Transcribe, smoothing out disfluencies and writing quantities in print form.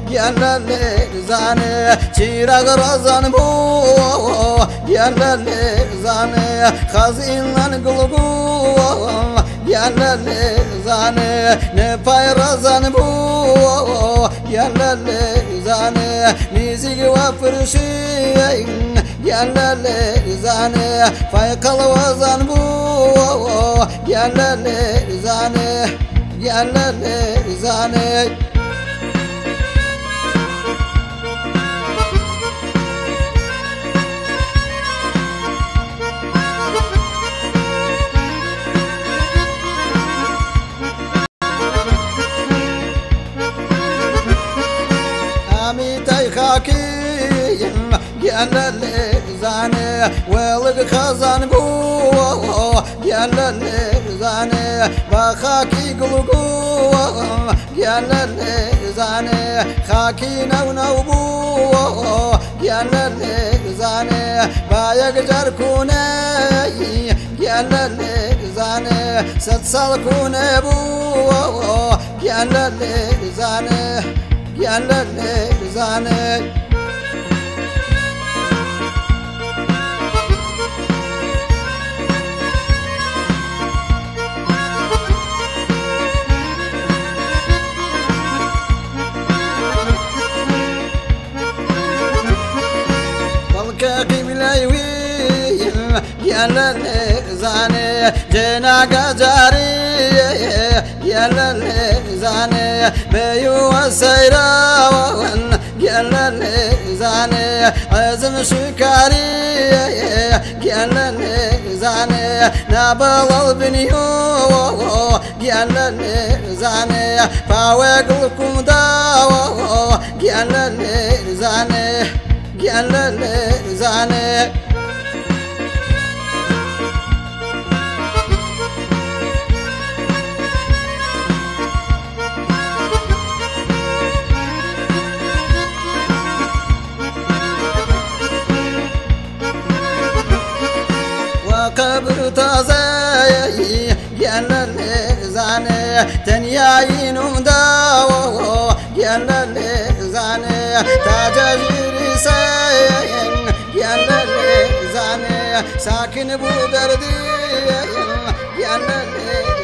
يلالي زاني چراغ رازان بو يلالي زاني خزينان قلقو يلالي زاني نفاي رازان بو يلالي زاني نيزيق وفرشي يلالي زاني فايقل وزان بو يلالي زاني يلالي زاني خاكيم يلالي زاني ولق خزان بو يلالي زاني بخاكي قلقو يلالي زاني خاكي نو بو يلالي زاني بايق كوني يلالي زاني ستسال كوني بو يلالي زاني يلالي زاني بالكاكي بلايوي يلالي زاني جينا قجاري يلالي زاني بيو السيراوان يلالي زاني عزم شكاري يلالي زاني نابل البنيو يلالي زاني فاوق لكم داو يلالي زاني يلالي زاني قبر تازي يلالي زاني تنياين داو يلالي زاني تاجر سين يلالي زاني ساكن بو دردي يلالي